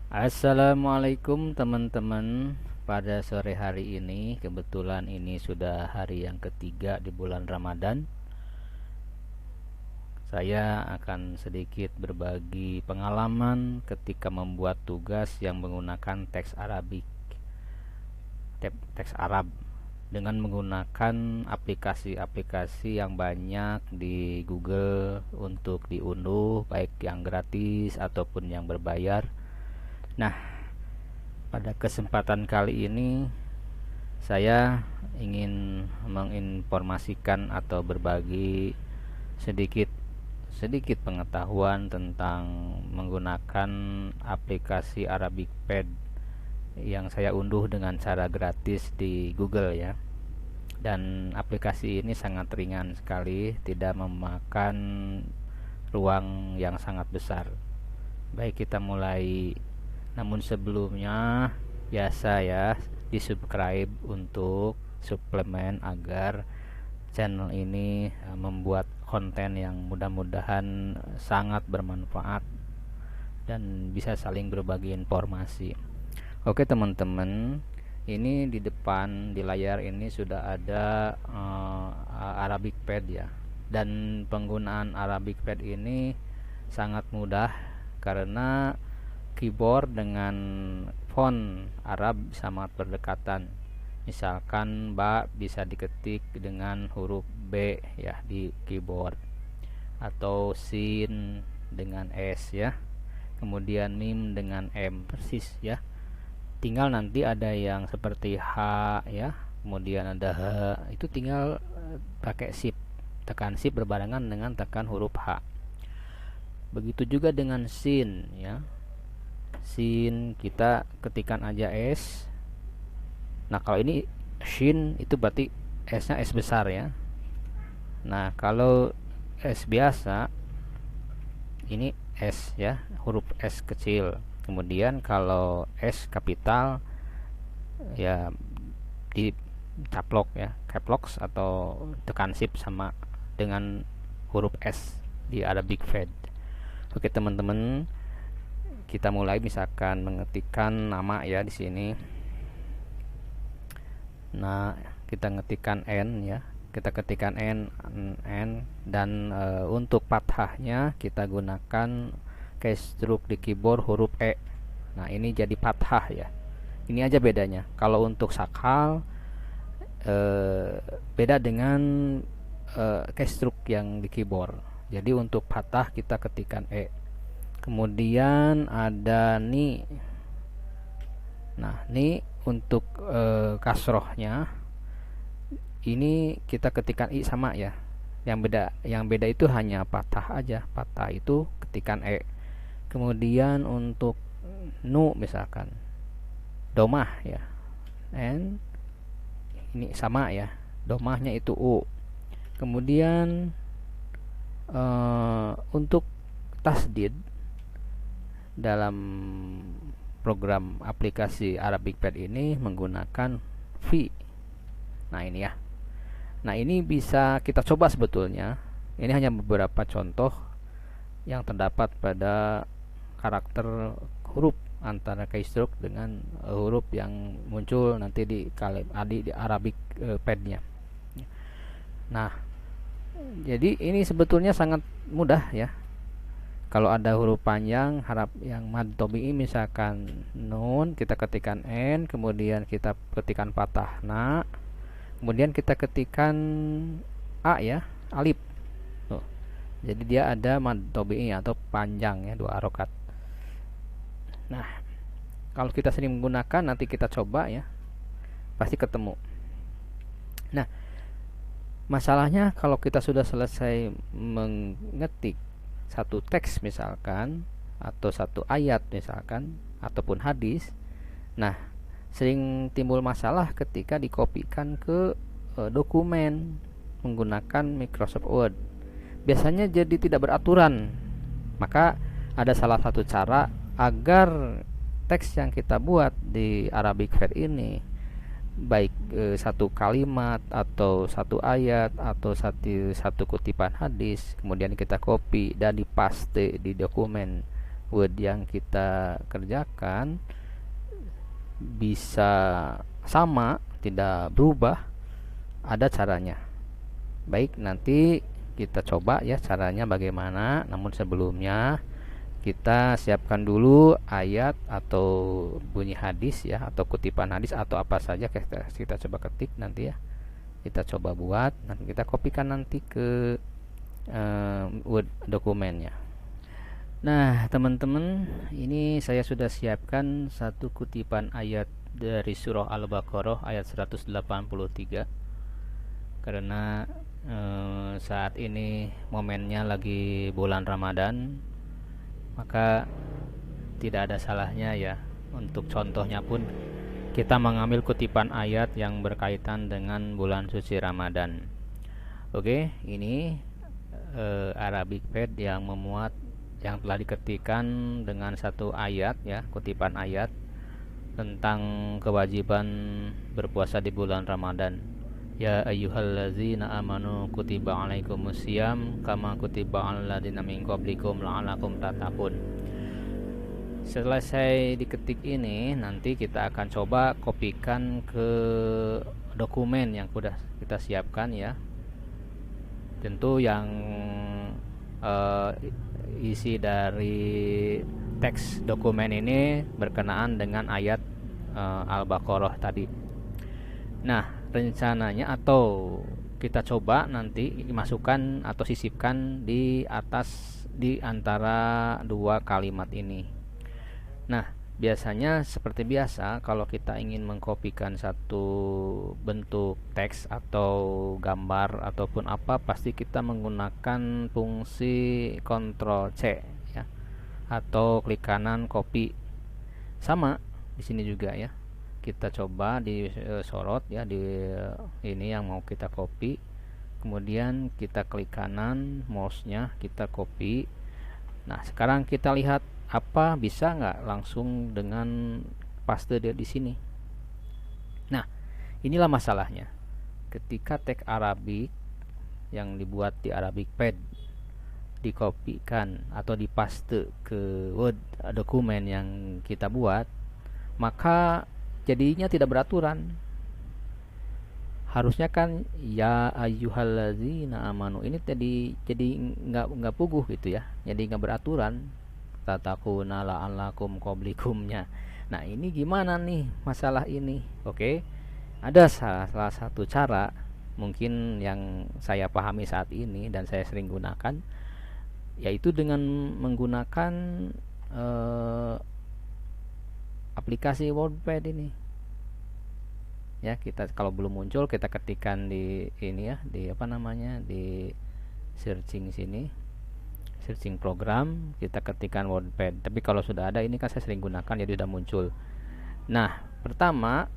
Assalamualaikum teman-teman. Pada sore hari ini, kebetulan ini sudah hari yang ketiga di bulan Ramadan. Saya akan sedikit berbagi pengalaman ketika membuat tugas yang menggunakan teks Arabik, teks Arab, dengan menggunakan aplikasi-aplikasi yang banyak di Google untuk diunduh, baik yang gratis ataupun yang berbayar. Nah, pada kesempatan kali ini saya ingin menginformasikan atau berbagi sedikit sedikit pengetahuan tentang menggunakan aplikasi Arabic Pad yang saya unduh dengan cara gratis di Google ya. Dan aplikasi ini sangat ringan sekali, tidak memakan ruang yang sangat besar. Baik, kita mulai. Namun sebelumnya biasa ya, di-subscribe untuk suplemen agar channel ini membuat konten yang mudah-mudahan sangat bermanfaat dan bisa saling berbagi informasi. Oke teman-teman, ini di depan di layar ini sudah ada Arabic Pad ya. Dan penggunaan Arabic Pad ini sangat mudah karena keyboard dengan font Arab sangat berdekatan. Misalkan ba bisa diketik dengan huruf B ya di keyboard, atau sin dengan S ya. Kemudian mim dengan M persis ya. Tinggal nanti ada yang seperti H ya, kemudian ada H, itu tinggal pakai shift, tekan shift berbarengan dengan tekan huruf H. Begitu juga dengan sin ya. Sin kita ketikan aja S. Nah, kalau ini shin itu berarti S-nya S besar ya. Nah, kalau S biasa ini S ya, huruf S kecil. Kemudian kalau S kapital ya di caps ya, caps lock atau tekan shift sama dengan huruf S di Arabic Pad. Oke teman-teman, kita mulai. Misalkan mengetikkan nama ya di sini. Nah, kita ngetikkan N ya. Kita ketikkan N dan untuk fathahnya kita gunakan keystroke di keyboard huruf E. Nah, ini jadi fathah ya. Ini aja bedanya. Kalau untuk sakal beda dengan keystroke yang di keyboard. Jadi untuk fathah kita ketikkan E. Kemudian ada ni. Nah, ni untuk kasrohnya ini kita ketikkan I sama ya. Yang beda itu hanya fathah aja. Fathah itu ketikan E. Kemudian untuk nu misalkan domah ya, N ini sama ya, domahnya itu U. Kemudian untuk tasdid dalam program aplikasi Arabic Pad ini menggunakan V. Nah ini ya. Nah ini bisa kita coba sebetulnya. Ini hanya beberapa contoh yang terdapat pada karakter huruf antara keystroke dengan huruf yang muncul nanti di Arabic Pad-nya. Nah, jadi ini sebetulnya sangat mudah ya. Kalau ada huruf panjang, harap yang mad tabi'i misalkan nun, kita ketikkan n, kemudian kita ketikkan fathah na, kemudian kita ketikkan a ya, alif. Tuh. Jadi dia ada mad tabi'i atau panjang ya, 2 harokat. Nah, kalau kita sering menggunakan, nanti kita coba ya, pasti ketemu. Nah, masalahnya kalau kita sudah selesai mengetik satu teks misalkan, atau satu ayat misalkan, ataupun hadis, nah sering timbul masalah ketika dikopikan ke dokumen menggunakan Microsoft Word. Biasanya jadi tidak beraturan. Maka ada salah satu cara agar teks yang kita buat di Arabic Pad ini, baik satu kalimat atau satu ayat atau satu kutipan hadis, kemudian kita copy dan dipaste di dokumen Word yang kita kerjakan bisa sama, tidak berubah, ada caranya. Baik, nanti kita coba ya caranya bagaimana. Namun sebelumnya kita siapkan dulu ayat atau bunyi hadis ya, atau kutipan hadis atau apa saja kita coba ketik nanti ya. Kita coba buat, nanti kita kopikan nanti ke Word dokumennya. Nah, teman-teman, ini saya sudah siapkan satu kutipan ayat dari surah Al-Baqarah ayat 183. Karena saat ini momennya lagi bulan Ramadan, maka tidak ada salahnya ya untuk contohnya pun kita mengambil kutipan ayat yang berkaitan dengan bulan suci Ramadan. Oke, ini Arabic Pad yang memuat yang telah diketikkan dengan satu ayat ya, kutipan ayat tentang kewajiban berpuasa di bulan Ramadan. Ya ayyuhallazina amanu kutiba alaikumusiyam kama kutiba alal ladzina min qablikum la'allakum tattaqun. Selesai diketik ini, nanti kita akan coba kopikan ke dokumen yang sudah kita siapkan ya. Tentu yang isi dari teks dokumen ini berkenaan dengan ayat Al-Baqarah tadi. Nah, rencananya atau kita coba nanti masukkan atau sisipkan di atas di antara dua kalimat ini. Nah, biasanya seperti biasa kalau kita ingin mengkopikan satu bentuk teks atau gambar ataupun apa, pasti kita menggunakan fungsi Ctrl C ya, atau klik kanan copy. Sama di sini juga ya. Kita coba di sorot ya, di ini yang mau kita copy. Kemudian kita klik kanan mouse-nya, kita copy. Nah, sekarang kita lihat apa bisa nggak langsung dengan paste di sini. Nah, inilah masalahnya. Ketika teks Arabik yang dibuat di Arabic Pad dikopikan atau dipaste ke Word dokumen yang kita buat, maka jadinya tidak beraturan. Harusnya kan ya ayyuhallazina amanu ini jadi nggak puguh gitu ya, jadi nggak beraturan. Tatakuna la'allakum qablikumnya. Nah, ini gimana nih masalah ini? Oke, ada salah satu cara mungkin yang saya pahami saat ini dan saya sering gunakan, yaitu dengan menggunakan aplikasi WordPad ini. Ya, kita kalau belum muncul kita ketikkan di ini ya, di apa namanya, di searching sini, searching program, kita ketikkan WordPad. Tapi kalau sudah ada, ini kan saya sering gunakan jadi sudah muncul. Nah, pertama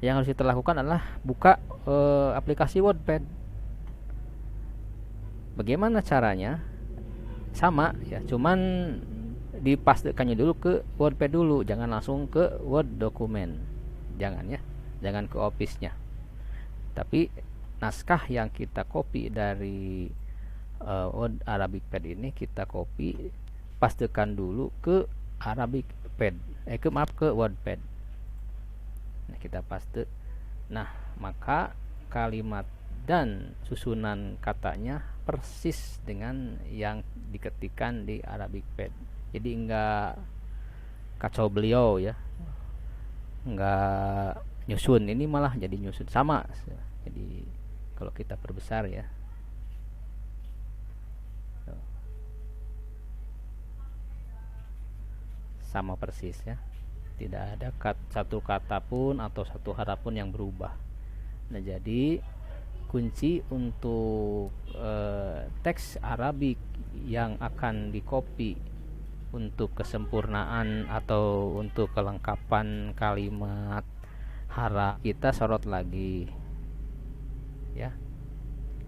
yang harus kita lakukan adalah buka aplikasi WordPad. Bagaimana caranya? Sama ya, cuman dipastekannya dulu ke WordPad dulu, jangan langsung ke Word dokumen. Jangan ya. Jangan ke Office-nya. Tapi naskah yang kita copy dari Word Arabic Pad ini kita copy, pastekan dulu ke Arabic Pad. Ke WordPad. Nah, kita paste. Nah, maka kalimat dan susunan katanya persis dengan yang diketikkan di Arabic Pad. Jadi enggak kacau beliau ya. Enggak nyusun, ini malah jadi nyusun sama. Jadi kalau kita perbesar ya, sama persis ya, tidak ada satu kata pun atau satu huruf pun yang berubah. Nah, jadi kunci untuk teks Arabik yang akan dikopi untuk kesempurnaan atau untuk kelengkapan kalimat harap, kita sorot lagi ya,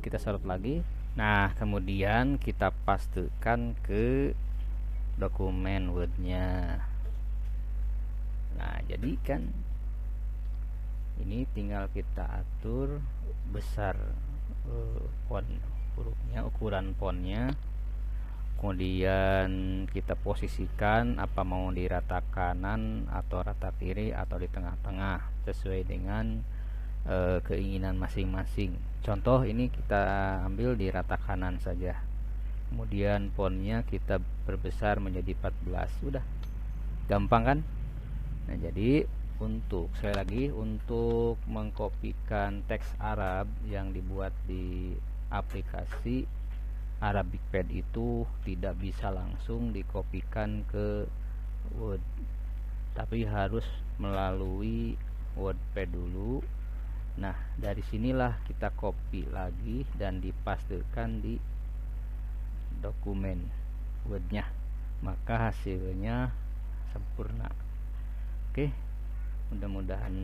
kita sorot lagi. Nah, kemudian kita pastekan ke dokumen Word-nya. Nah, jadi kan ini tinggal kita atur besar font hurufnya, ukuran fontnya, kemudian kita posisikan apa mau di rata kanan atau rata kiri atau di tengah-tengah sesuai dengan keinginan masing-masing. Contoh ini kita ambil di rata kanan saja, kemudian fontnya kita perbesar menjadi 14. Udah gampang kan? Nah, jadi sekali lagi untuk mengkopikan teks Arab yang dibuat di aplikasi Arabic Pad itu tidak bisa langsung dikopikan ke Word, tapi harus melalui WordPad dulu. Nah, dari sinilah kita copy lagi dan dipastekan di dokumen Wordnya, maka hasilnya sempurna. Oke, mudah-mudahan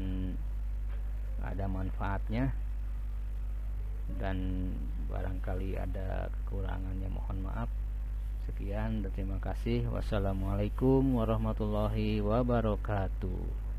ada manfaatnya, dan barangkali ada kekurangannya mohon maaf. Sekian dan terima kasih. Wassalamualaikum warahmatullahi wabarakatuh.